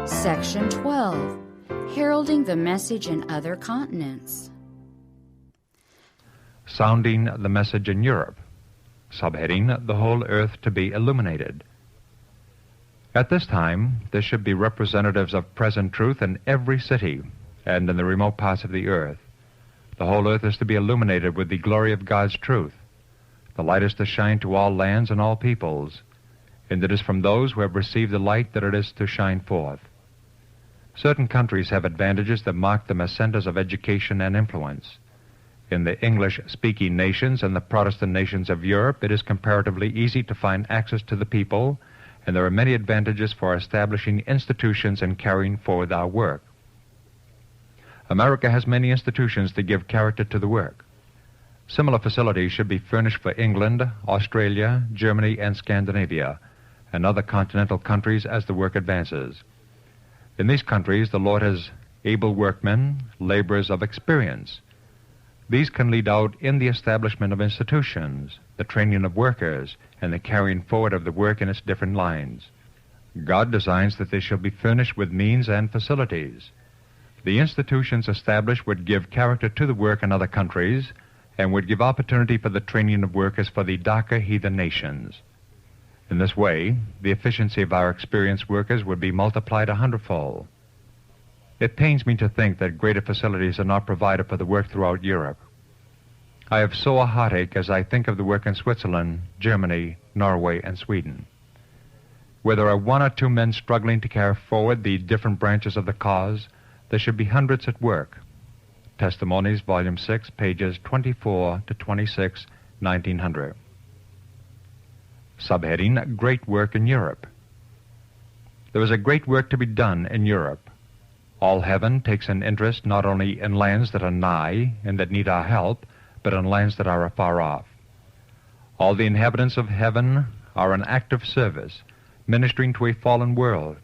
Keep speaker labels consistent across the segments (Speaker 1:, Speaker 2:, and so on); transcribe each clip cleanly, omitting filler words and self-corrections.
Speaker 1: Section 12, Heralding the Message in Other Continents.
Speaker 2: Sounding the Message in Europe. Subheading, The Whole Earth to be Illuminated. At this time, there should be representatives of present truth in every city and in the remote parts of the earth. The whole earth is to be illuminated with the glory of God's truth. The light is to shine to all lands and all peoples, and it is from those who have received the light that it is to shine forth. Certain countries have advantages that mark them as centers of education and influence. In the English-speaking nations and the Protestant nations of Europe, it is comparatively easy to find access to the people, and there are many advantages for establishing institutions and carrying forward our work. America has many institutions to give character to the work. Similar facilities should be furnished for England, Australia, Germany, and Scandinavia, and other continental countries as the work advances. In these countries, the Lord has able workmen, laborers of experience. These can lead out in the establishment of institutions, the training of workers, and the carrying forward of the work in its different lines. God designs that they shall be furnished with means and facilities. The institutions established would give character to the work in other countries and would give opportunity for the training of workers for the darker heathen nations. In this way, the efficiency of our experienced workers would be multiplied 100-fold. It pains me to think that greater facilities are not provided for the work throughout Europe. I have so a heartache as I think of the work in Switzerland, Germany, Norway, and Sweden. Where there are one or two men struggling to carry forward the different branches of the cause, there should be hundreds at work. Testimonies, Volume 6, pages 24 to 26, 1900. Subheading, Great Work in Europe. There is a great work to be done in Europe. All heaven takes an interest not only in lands that are nigh and that need our help, but in lands that are afar off. All the inhabitants of heaven are in active service, ministering to a fallen world.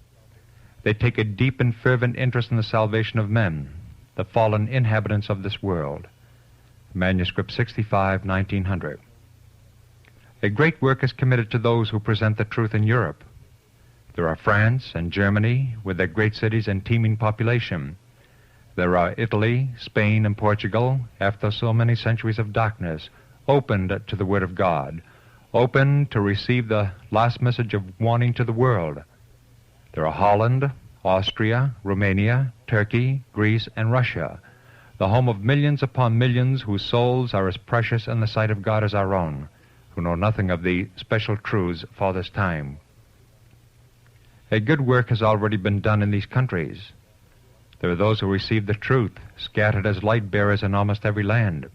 Speaker 2: They take a deep and fervent interest in the salvation of men, the fallen inhabitants of this world. Manuscript 65, 1900. A great work is committed to those who present the truth in Europe. There are France and Germany, with their great cities and teeming population. There are Italy, Spain, and Portugal, after so many centuries of darkness, opened to the Word of God, open to receive the last message of warning to the world. There are Holland, Austria, Romania, Turkey, Greece, and Russia, the home of millions upon millions whose souls are as precious in the sight of God as our own, who know nothing of the special truths for this time. A good work has already been done in these countries. There are those who receive the truth, scattered as light-bearers in almost every land.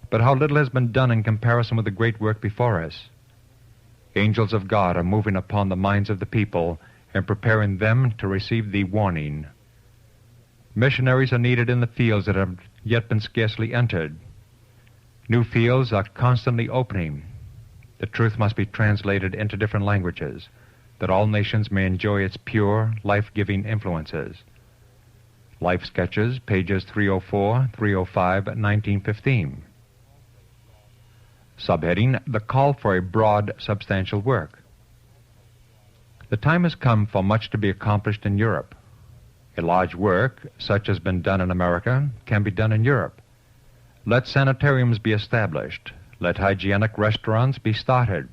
Speaker 2: But how little has been done in comparison with the great work before us. Angels of God are moving upon the minds of the people and preparing them to receive the warning. Missionaries are needed in the fields that have yet been scarcely entered. New fields are constantly opening. The truth must be translated into different languages, that all nations may enjoy its pure, life-giving influences. Life Sketches, pages 304, 305, 1915. Subheading, The Call for a Broad, Substantial Work. The time has come for much to be accomplished in Europe. A large work, such as has been done in America, can be done in Europe. Let sanitariums be established. Let hygienic restaurants be started.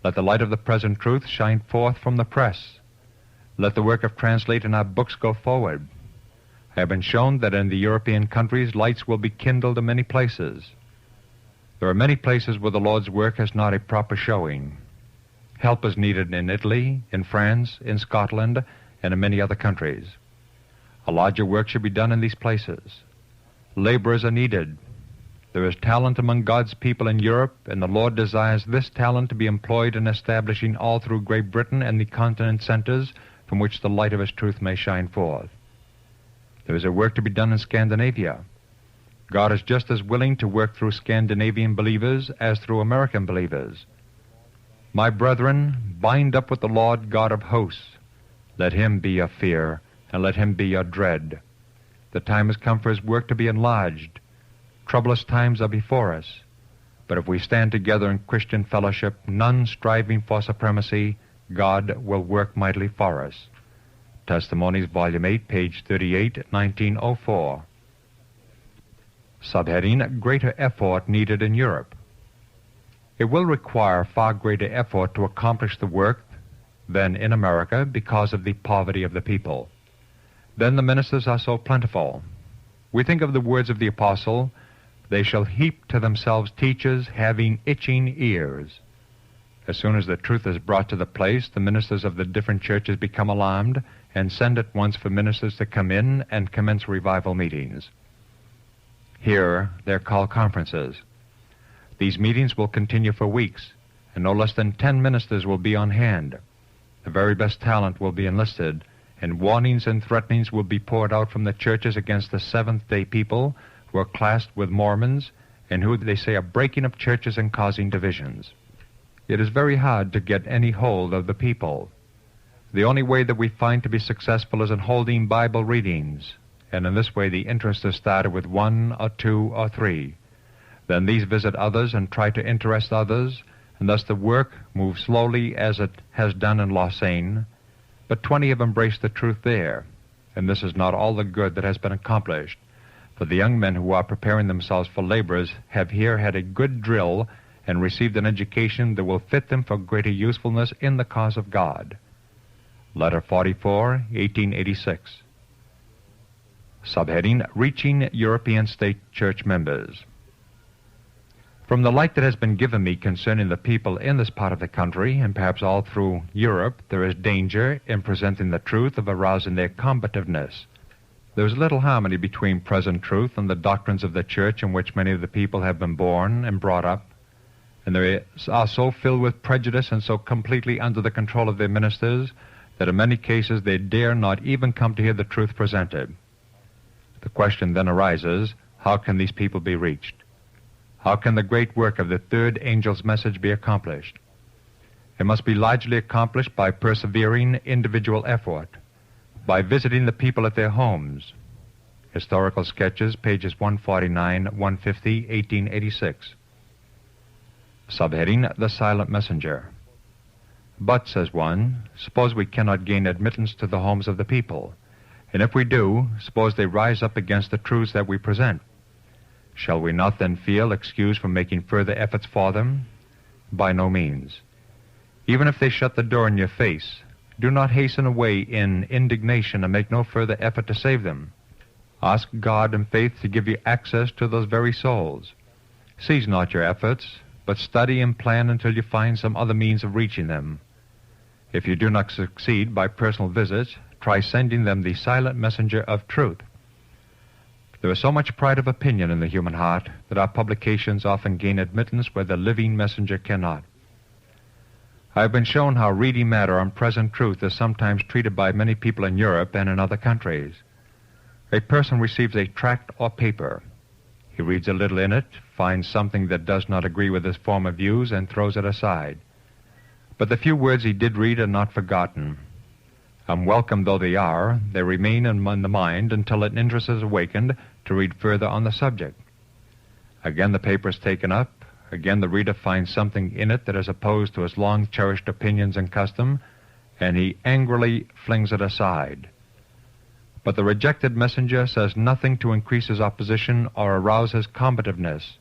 Speaker 2: Let the light of the present truth shine forth from the press. Let the work of translating our books go forward. I have been shown that in the European countries lights will be kindled in many places. There are many places where the Lord's work has not a proper showing. Help is needed in Italy, in France, in Scotland, and in many other countries. A larger work should be done in these places. Laborers are needed. There is talent among God's people in Europe, and the Lord desires this talent to be employed in establishing all through Great Britain and the continent centers from which the light of His truth may shine forth. There is a work to be done in Scandinavia. God is just as willing to work through Scandinavian believers as through American believers. My brethren, bind up with the Lord God of hosts. Let Him be your fear, and let Him be your dread. The time has come for His work to be enlarged. Troublous times are before us. But if we stand together in Christian fellowship, none striving for supremacy, God will work mightily for us. Testimonies, Volume 8, page 38, 1904. Subheading, Greater Effort Needed in Europe. It will require far greater effort to accomplish the work than in America because of the poverty of the people. Then the ministers are so plentiful. We think of the words of the apostle, "They shall heap to themselves teachers having itching ears." As soon as the truth is brought to the place, the ministers of the different churches become alarmed and send at once for ministers to come in and commence revival meetings. Here, they're called conferences. These meetings will continue for weeks, and no less than 10 ministers will be on hand. The very best talent will be enlisted, and warnings and threatenings will be poured out from the churches against the Seventh-day people who are classed with Mormons and who, they say, are breaking up churches and causing divisions. It is very hard to get any hold of the people. The only way that we find to be successful is in holding Bible readings, and in this way the interest is started with 1 or 2 or 3. Then these visit others and try to interest others, and thus the work moves slowly as it has done in Lausanne, but 20 have embraced the truth there, and this is not all the good that has been accomplished, for the young men who are preparing themselves for laborers have here had a good drill and received an education that will fit them for greater usefulness in the cause of God. Letter 44, 1886. Subheading, Reaching European State Church Members. From the light that has been given me concerning the people in this part of the country, and perhaps all through Europe, there is danger in presenting the truth of arousing their combativeness. There is little harmony between present truth and the doctrines of the church in which many of the people have been born and brought up, and they are so filled with prejudice and so completely under the control of their ministers that in many cases they dare not even come to hear the truth presented. The question then arises, how can these people be reached? How can the great work of the third angel's message be accomplished? It must be largely accomplished by persevering individual effort, by visiting the people at their homes. Historical Sketches, pages 149, 150, 1886. Subheading, The Silent Messenger. But, says one, suppose we cannot gain admittance to the homes of the people, and if we do, suppose they rise up against the truths that we present. Shall we not then feel excused from making further efforts for them? By no means. Even if they shut the door in your face, do not hasten away in indignation and make no further effort to save them. Ask God in faith to give you access to those very souls. Cease not your efforts, but study and plan until you find some other means of reaching them. If you do not succeed by personal visits, try sending them the silent messenger of truth. There is so much pride of opinion in the human heart that our publications often gain admittance where the living messenger cannot. I have been shown how reedy matter on present truth is sometimes treated by many people in Europe and in other countries. A person receives a tract or paper. He reads a little in it, finds something that does not agree with his former views, and throws it aside. But the few words he did read are not forgotten. Unwelcome though they are, they remain in the mind until an interest is awakened to read further on the subject. Again the paper is taken up. Again the reader finds something in it that is opposed to his long-cherished opinions and custom, and he angrily flings it aside. But the rejected messenger says nothing to increase his opposition or arouse his combativeness.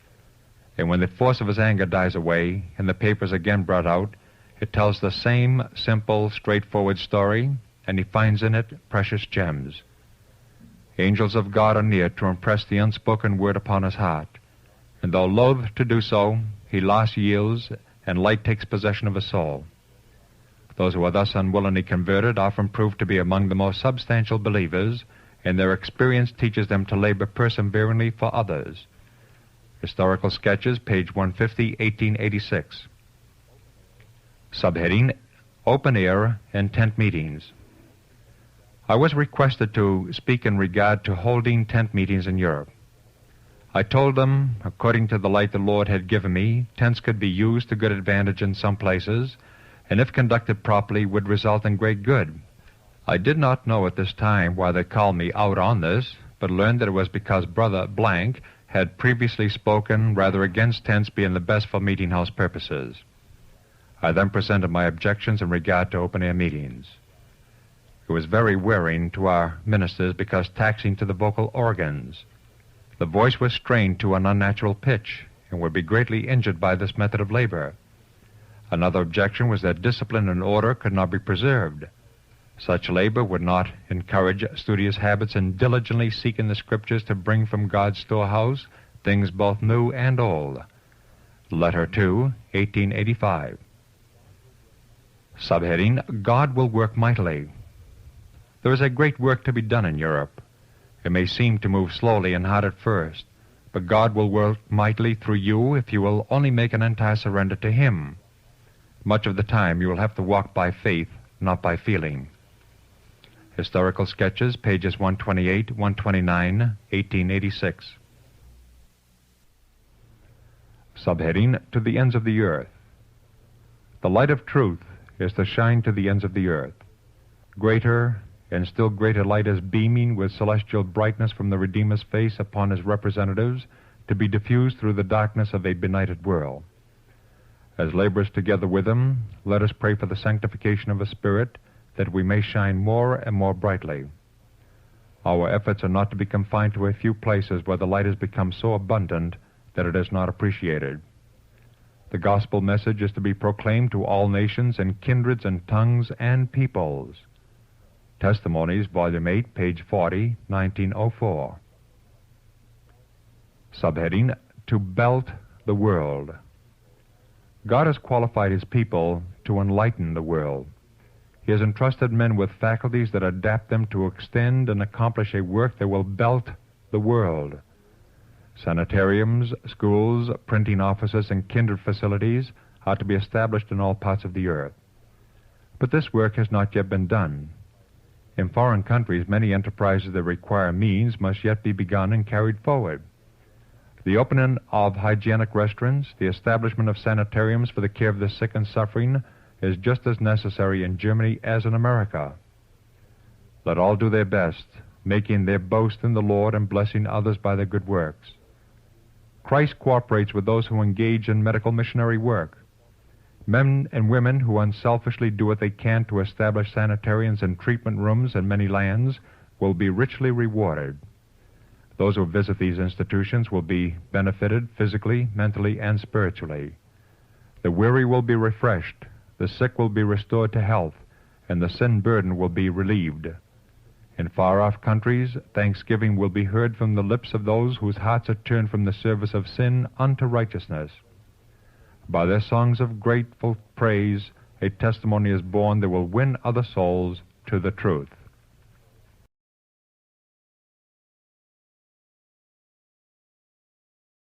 Speaker 2: And when the force of his anger dies away and the paper is again brought out, it tells the same simple, straightforward story, and he finds in it precious gems. Angels of God are near to impress the unspoken word upon his heart, and though loath to do so, he last yields, and light takes possession of his soul. Those who are thus unwillingly converted often prove to be among the most substantial believers, and their experience teaches them to labor perseveringly for others. Historical Sketches, page 150, 1886. Subheading, Open Air and Tent Meetings. I was requested to speak in regard to holding tent meetings in Europe. I told them, according to the light the Lord had given me, tents could be used to good advantage in some places, and if conducted properly would result in great good. I did not know at this time why they called me out on this, but learned that it was because Brother Blank had previously spoken rather against tents being the best for meeting house purposes. I then presented my objections in regard to open-air meetings. It was very wearing to our ministers because taxing to the vocal organs. The voice was strained to an unnatural pitch and would be greatly injured by this method of labor. Another objection was that discipline and order could not be preserved. Such labor would not encourage studious habits and diligently seek in the Scriptures to bring from God's storehouse things both new and old. Letter 2, 1885. Subheading, God will work mightily. There is a great work to be done in Europe. It may seem to move slowly and hard at first, but God will work mightily through you if you will only make an entire surrender to Him. Much of the time you will have to walk by faith, not by feeling. Historical Sketches, pages 128, 129, 1886. Subheading, To the Ends of the Earth. The light of truth is to shine to the ends of the earth. Greater and still greater light is beaming with celestial brightness from the Redeemer's face upon His representatives to be diffused through the darkness of a benighted world. As laborers together with Him, let us pray for the sanctification of the Spirit, that we may shine more and more brightly. Our efforts are not to be confined to a few places where the light has become so abundant that it is not appreciated. The gospel message is to be proclaimed to all nations and kindreds and tongues and peoples. Testimonies, Volume 8, page 40, 1904. Subheading, To Belt the World. God has qualified His people to enlighten the world. He has entrusted men with faculties that adapt them to extend and accomplish a work that will belt the world. Sanitariums, schools, printing offices, and kindred facilities are to be established in all parts of the earth. But this work has not yet been done. In foreign countries, many enterprises that require means must yet be begun and carried forward. The opening of hygienic restaurants, the establishment of sanitariums for the care of the sick and suffering, is just as necessary in Germany as in America. Let all do their best, making their boast in the Lord and blessing others by their good works. Christ cooperates with those who engage in medical missionary work. Men and women who unselfishly do what they can to establish sanitariums and treatment rooms in many lands will be richly rewarded. Those who visit these institutions will be benefited physically, mentally, and spiritually. The weary will be refreshed, the sick will be restored to health, and the sin burden will be relieved. In far-off countries, thanksgiving will be heard from the lips of those whose hearts are turned from the service of sin unto righteousness. By their songs of grateful praise, a testimony is born that will win other souls to the truth.